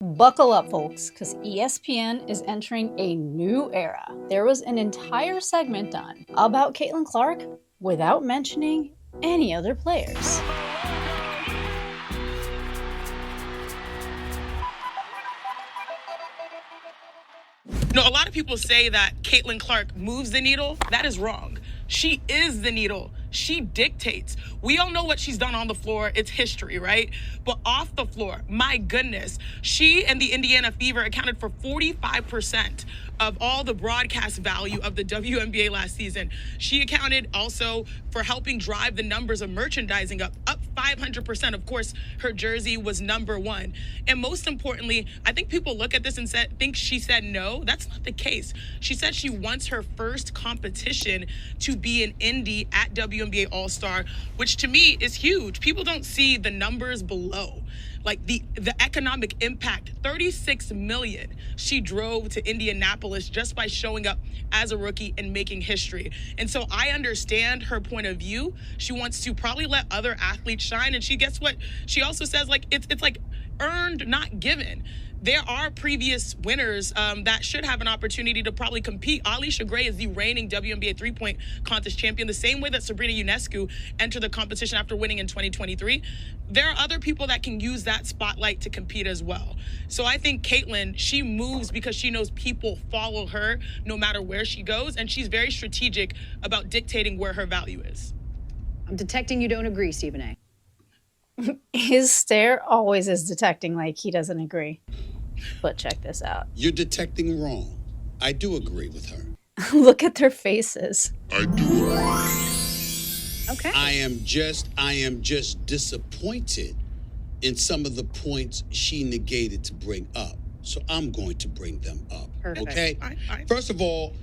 Buckle up, folks, because ESPN is entering a new era. There was an entire segment done about Caitlin Clark without mentioning any other players. A lot of people say that Caitlin Clark moves the needle. That is wrong. She is the needle. She dictates. We all know what she's done on the floor. It's history, right? But off the floor, my goodness, she and the Indiana Fever accounted for 45% of all the broadcast value of the WNBA last season. She accounted also for helping drive the numbers of merchandising up 500%. Of course, her jersey was #1. And most importantly, I think people look at this and think she said no. That's not the case. She said she wants her first competition to be an Indy at WNBA All-Star, which to me is huge. People don't see the numbers below. Like the economic impact, 36 million she drove to Indianapolis just by showing up as a rookie and making history. And so I understand her point of view. She wants to probably let other athletes shine. And she gets what she also says, like it's like earned, not given. There are previous winners that should have an opportunity to probably compete. Alicia Gray is the reigning WNBA three-point contest champion, the same way that Sabrina Ionescu entered the competition after winning in 2023. There are other people that can use that spotlight to compete as well. So I think Caitlin, she moves because she knows people follow her no matter where she goes, and she's very strategic about dictating where her value is. I'm detecting you don't agree, Stephen A. His stare always is detecting like he doesn't agree. But check this out. You're detecting wrong. I do agree with her. Look at their faces. I do. Okay. I am just disappointed in some of the points she negated to bring up. So I'm going to bring them up. Perfect. Okay? All right. First of all,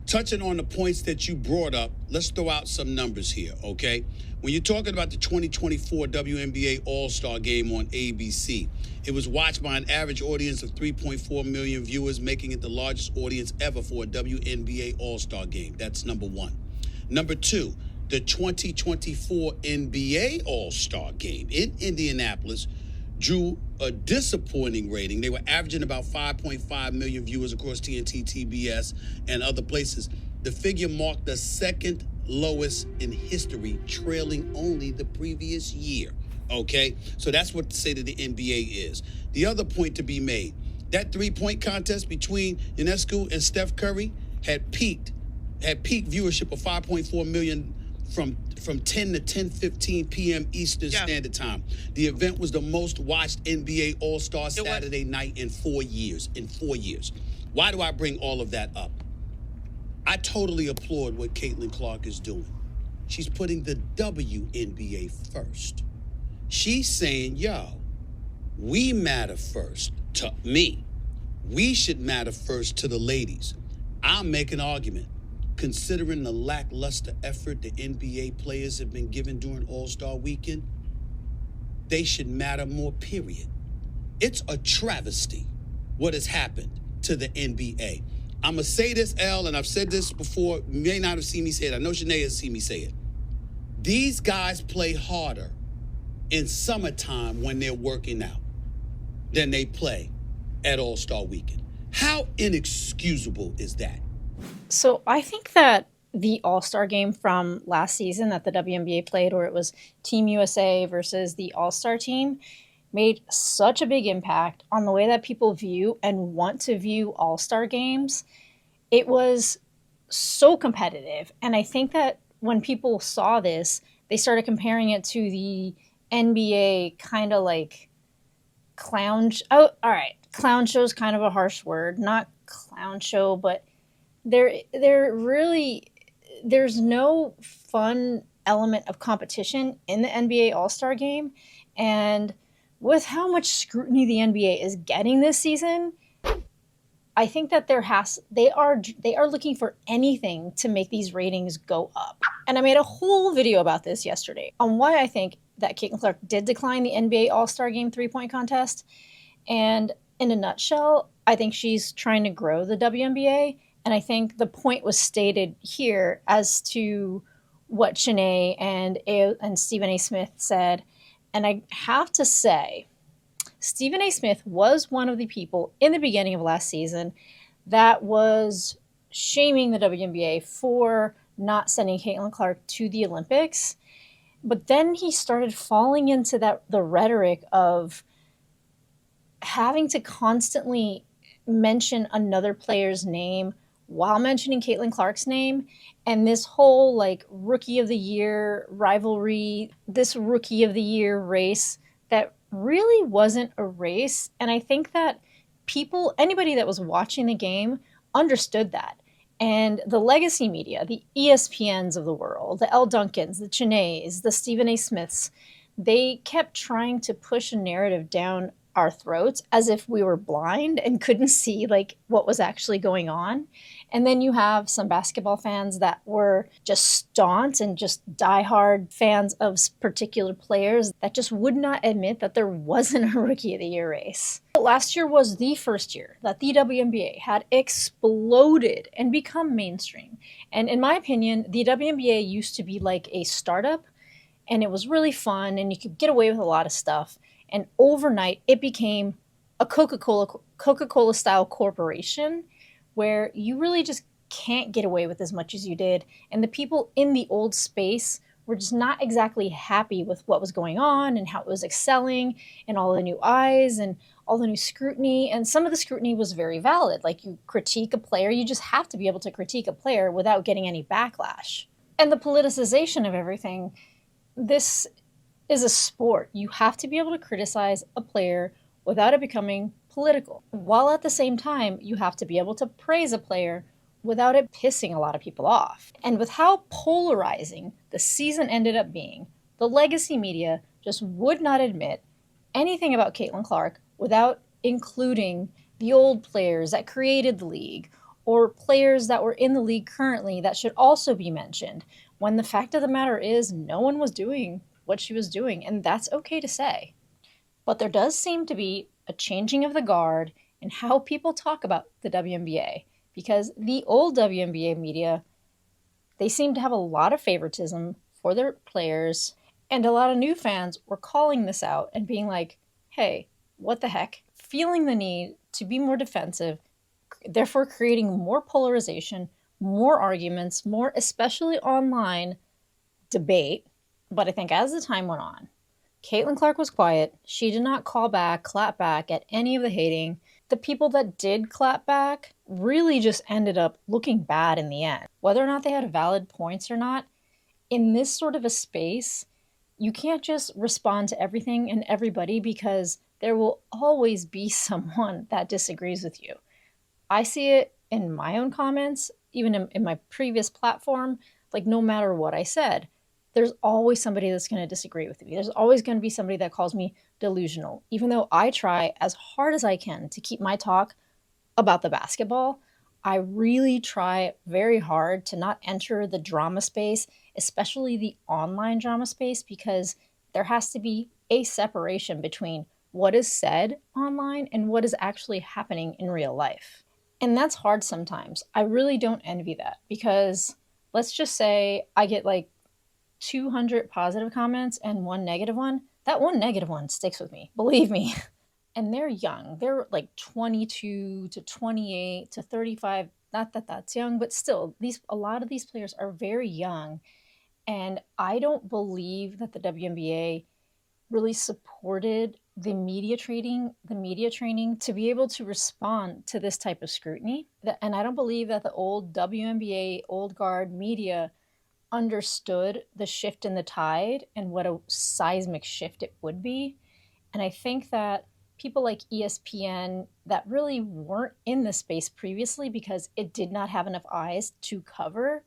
touching on the points that you brought up, let's throw out some numbers here, okay? When you're talking about the 2024 WNBA All-Star Game on ABC, it was watched by an average audience of 3.4 million viewers, making it the largest audience ever for a WNBA All-Star Game. That's number one. Number two, the 2024 NBA All-Star Game in Indianapolis drew a disappointing rating. They were averaging about 5.5 million viewers across TNT, TBS, and other places. The figure marked the second lowest in history, trailing only the previous year. Okay? So that's what the state of the NBA is. The other point to be made, that three-point contest between Ionescu and Steph Curry had peak viewership of 5.4 million from 10 to 10:15 p.m. Eastern Standard Time. The event was the most watched NBA All-Star Saturday night in 4 years. Why do I bring all of that up? I totally applaud what Caitlin Clark is doing. She's putting the WNBA first. She's saying, we matter first to me. We should matter first to the ladies. I'll make an argument. Considering the lackluster effort the NBA players have been given during All-Star Weekend, they should matter more, period. It's a travesty what has happened to the NBA. I'm going to say this, Elle, and I've said this before. You may not have seen me say it. I know Shanae has seen me say it. These guys play harder in summertime when they're working out than they play at All-Star Weekend. How inexcusable is that? So I think that the All-Star game from last season that the WNBA played, where it was Team USA versus the All-Star team, made such a big impact on the way that people view and want to view All-Star games. It was so competitive. And I think that when people saw this, they started comparing it to the NBA kind of like clown. Oh, all right. Clown show is kind of a harsh word. Not clown show, but there's no fun element of competition in the NBA All-Star game. And with how much scrutiny the NBA is getting this season, I think that they are looking for anything to make these ratings go up. And I made a whole video about this yesterday on why I think that Caitlin Clark did decline the NBA All-Star Game three-point contest. And in a nutshell, I think she's trying to grow the WNBA. And I think the point was stated here as to what Chiney and Stephen A. Smith said. And I have to say Stephen A. Smith was one of the people in the beginning of last season that was shaming the WNBA for not sending Caitlin Clark to the Olympics. But then he started falling into the rhetoric of having to constantly mention another player's name while mentioning Caitlin Clark's name. And this whole like rookie of the year rivalry, this rookie of the year race that really wasn't a race. And I think that anybody that was watching the game understood that. And the legacy media, the ESPNs of the world, the Elle Duncans, the Chineys, the Stephen A. Smiths, they kept trying to push a narrative down our throats as if we were blind and couldn't see like what was actually going on. And then you have some basketball fans that were just staunch and just diehard fans of particular players that just would not admit that there wasn't a Rookie of the Year race. Last year was the first year that the WNBA had exploded and become mainstream. And in my opinion, the WNBA used to be like a startup, and it was really fun and you could get away with a lot of stuff. And overnight, it became a Coca-Cola style corporation where you really just can't get away with as much as you did. And the people in the old space were just not exactly happy with what was going on and how it was excelling and all the new eyes and all the new scrutiny. And some of the scrutiny was very valid. Like, you critique a player, you just have to be able to critique a player without getting any backlash. And the politicization of everything, this is a sport. You have to be able to criticize a player without it becoming political. While at the same time, you have to be able to praise a player without it pissing a lot of people off. And with how polarizing the season ended up being, the legacy media just would not admit anything about Caitlin Clark without including the old players that created the league or players that were in the league currently that should also be mentioned, when the fact of the matter is no one was doing what she was doing, and that's okay to say. But there does seem to be a changing of the guard in how people talk about the WNBA, because the old WNBA media, they seem to have a lot of favoritism for their players, and a lot of new fans were calling this out and being like, hey, what the heck? Feeling the need to be more defensive, therefore creating more polarization, more arguments, more, especially online, debate. But I think as the time went on, Caitlin Clark was quiet. She did not clap back at any of the hating. The people that did clap back really just ended up looking bad in the end. Whether or not they had valid points or not, in this sort of a space, you can't just respond to everything and everybody, because there will always be someone that disagrees with you. I see it in my own comments, even in my previous platform, like no matter what I said, there's always somebody that's going to disagree with me. There's always going to be somebody that calls me delusional, even though I try as hard as I can to keep my talk about the basketball. I really try very hard to not enter the drama space, especially the online drama space, because there has to be a separation between what is said online and what is actually happening in real life. And that's hard sometimes. I really don't envy that, because let's just say I get like 200 positive comments and one negative one. That one negative one sticks with me, believe me. And they're young. They're like 22 to 28 to 35. Not that that's young, but still, a lot of these players are very young. And I don't believe that the WNBA really supported the media training to be able to respond to this type of scrutiny. And I don't believe that the old WNBA, old guard media understood the shift in the tide and what a seismic shift it would be. And I think that people like ESPN that really weren't in the space previously because it did not have enough eyes to cover,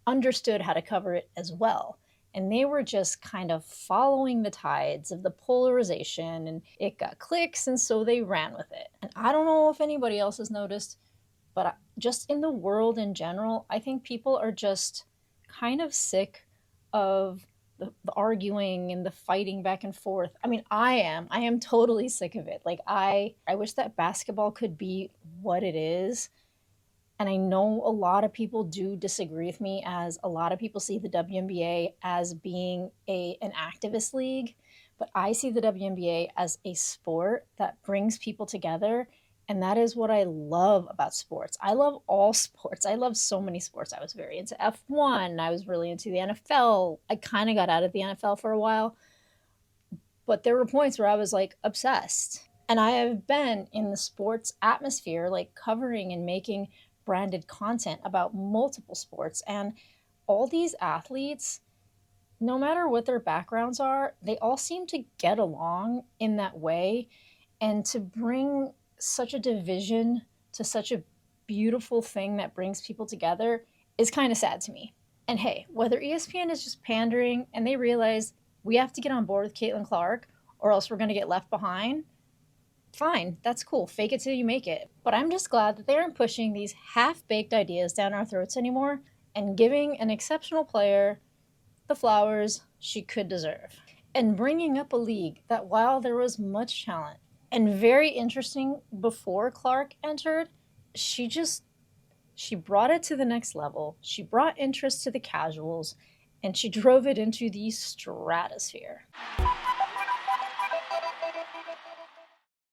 understood how to cover it as well. And they were just kind of following the tides of the polarization, and it got clicks, and so they ran with it. And I don't know if anybody else has noticed, but just in the world in general, I think people are just kind of sick of the arguing and the fighting back and forth. I mean, I am totally sick of it. Like, I wish that basketball could be what it is. And I know a lot of people do disagree with me, as a lot of people see the WNBA as being an activist league. But I see the WNBA as a sport that brings people together. And that is what I love about sports. I love all sports. I love so many sports. I was very into F1. I was really into the NFL. I kind of got out of the NFL for a while. But there were points where I was like obsessed. And I have been in the sports atmosphere, like covering and making branded content about multiple sports. And all these athletes, no matter what their backgrounds are, they all seem to get along in that way. And to bring such a division to such a beautiful thing that brings people together is kind of sad to me. And hey, whether ESPN is just pandering and they realize we have to get on board with Caitlin Clark or else we're going to get left behind, fine, that's cool. Fake it till you make it. But I'm just glad that they aren't pushing these half-baked ideas down our throats anymore and giving an exceptional player the flowers she could deserve. And bringing up a league that, while there was much talent and very interesting before Clark entered, she brought it to the next level. She brought interest to the casuals, and she drove it into the stratosphere.